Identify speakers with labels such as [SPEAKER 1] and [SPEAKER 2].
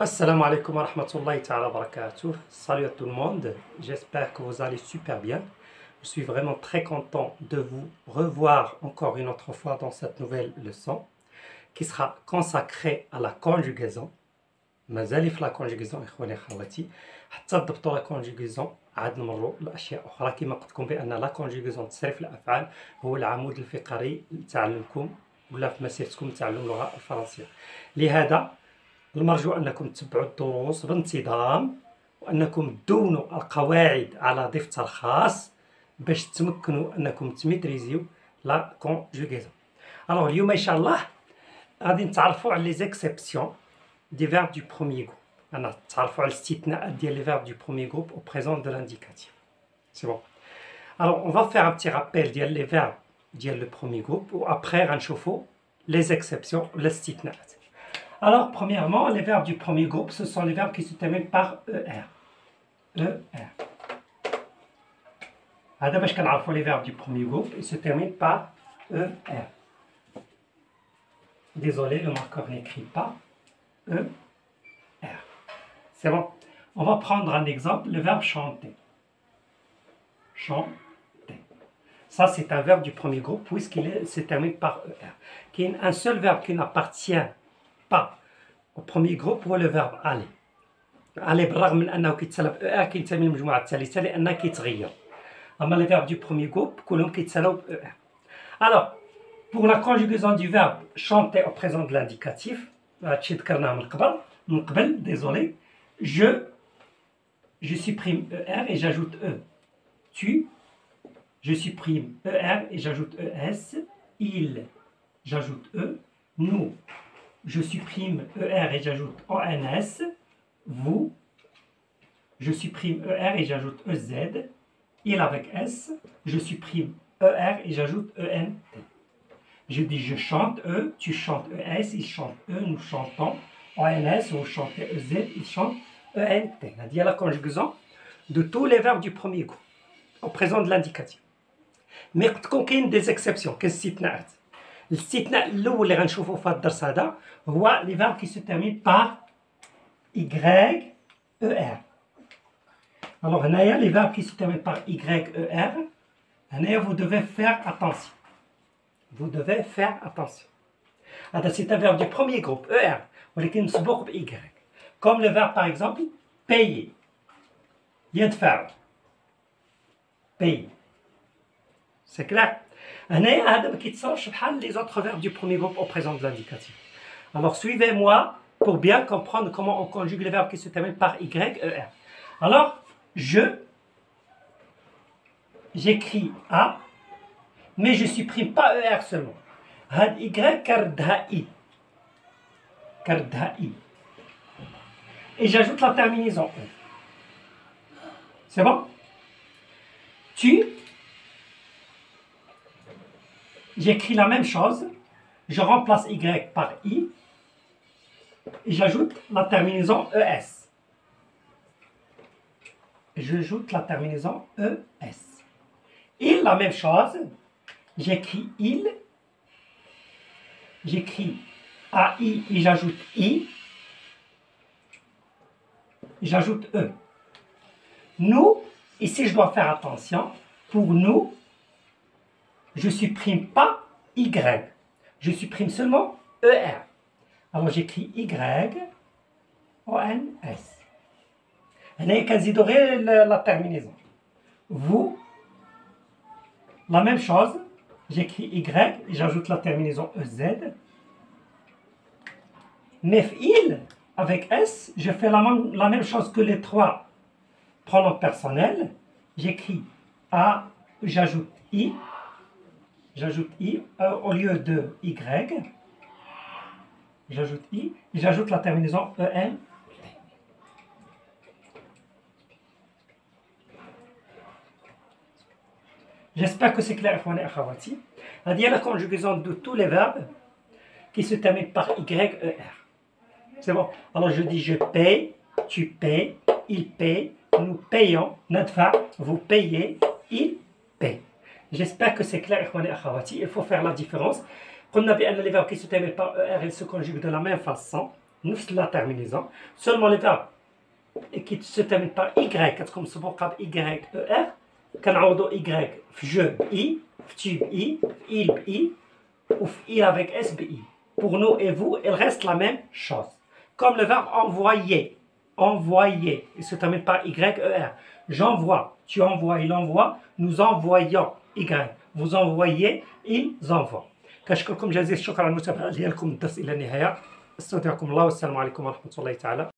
[SPEAKER 1] Assalamu alaikum wa rahmatullahi ta'ala wa barakatuh. Salut à tout le monde, j'espère que vous allez super bien. Je suis vraiment très content de vous revoir encore une autre fois dans cette nouvelle leçon qui sera consacrée à la conjugaison. مازال في لا كونجيغيزون اخواني اخواتي حتى ضبطوا لا كونجيغيزون عاد نمروا لاشياء اخرى كما قلت لكم بان لا كونجيغيزون تصريف الافعال هو العمود الفقري لتعلمكم ولا في مسيرتكم تعلم اللغه الفرنسيه. لهذا المرجو أنكم تتبعوا الدروس بانتظام وأنكم تدونوا القواعد على دفتر خاص باش تمكنوا أنكم تميتريزيو لا كونجوغيزون. الوغ اليوم إن شاء الله غادي نتعرفوا على لي زيكسيبسيون دي فيرب دو بروميير جروب. أنا نتعرفوا على الاستثناءات ديال لي فيرب دو بروميير جروب au présent de l'indicatif. C'est bon. Alors on va faire un petit rappel ديال لي فيرب ديال لو بروميير جروب وابخي غنشوفوا لي زيكسيبسيون ولا الاستثناءات. Alors, premièrement, les verbes du premier groupe, ce sont les verbes qui se terminent par ER. ER. D'abord, je connais les verbes du premier groupe, ils se terminent par ER. Désolé, le marqueur n'écrit pas ER. C'est bon. On va prendre un exemple, le verbe chanter. Chanter. Ça, c'est un verbe du premier groupe, puisqu'il se termine par ER. Qui est un seul verbe qui n'appartient pas au premier groupe هو le verbe aller. aller بالرغم من انه كيتسالى ب ار كينتمي للمجموعه الثالثه لانه كيتغير. اما les verbes du premier groupe كلهم كيتسالوا ب ار. Alors pour la conjugaison du verbe chanter au présent de l'indicatif هادشي ذكرناه من قبل désolé, je supprime er et j'ajoute e. Tu, je supprime er et j'ajoute es. Il, j'ajoute e. Nous, je supprime ER et j'ajoute ONS. Vous, je supprime ER et j'ajoute EZ. Il avec S, je supprime ER et j'ajoute ENT. Je dis je chante E, tu chantes ES, il chante E, nous chantons ONS, vous chantez EZ, il chante ENT. Il y a la conjugaison de tous les verbes du premier groupe au présent de l'indicatif. Mais il y a des exceptions, كاستثناءات. الاستثناء الاول اللي غنشوفوه في هذا الدرس هذا هو لي فيرب كي سو تيرمين بار y er. alors هنايا لي فيرب كي سو تيرمين بار y er هنايا vous devez faire attention. vous devez faire attention. هذا c'est un verbe du premier groupe er ولكن مسبوق ب y. comme le verbe par exemple payer. يدفع. payer. c'est clair. هنايا هذا ما كيتصرفش بحال les autres verbes du premier groupe au présent de l'indicatif. Alors suivez-moi pour bien comprendre comment on conjugue les verbes qui se terminent par y, er. Alors j'écris a, mais je supprime pas er seulement. هاد y كردها i. كردها i. Et j'ajoute la terminaison e. C'est bon? Tu, j'écris la même chose, je remplace y par i et j'ajoute la terminaison es. J'ajoute la terminaison es. Il, la même chose, j'écris il, j'écris ai et j'ajoute i, j'ajoute e. Nous, ici je dois faire attention, pour nous, je supprime pas y, je supprime seulement er. Alors j'écris y ons. هنا كنزيدو غير la terminaison. Vous, la même chose, j'écris y et j'ajoute la terminaison ez. Mais il, avec s, je fais la même chose que les trois pronoms personnels. J'écris a, j'ajoute i. J'ajoute i au lieu de y. J'ajoute i et j'ajoute la terminaison en. J'espère que c'est clair. Il y a la conjugaison de tous les verbes qui se terminent par y, er. C'est bon. Alors je dis je paye, tu payes, il paye, nous payons, nadfa, vous payez, il paye. J'espère que c'est clair. Il faut faire la différence. قلنا بأن les verbes qui se terminent par er, ils se conjuguent de la même façon. نفس la terminaison. Seulement les verbes qui se terminent par Y كتكون مسبوقة ب Y ER كنعوضو Y في je I في tu I في il I ou il avec S ب I. Pour nous et vous, il reste la même chose. Comme le verbe envoyer. Envoyer. Il se termine par YER. J'envoie. Tu envoies, il envoie. Nous envoyons. Y. Vous envoyez, ils envoient. كنشكركم جزيل الشكر على المتابعة ديالكم الدرس إلى النهاية. استودعكم الله والسلام عليكم ورحمة الله تعالى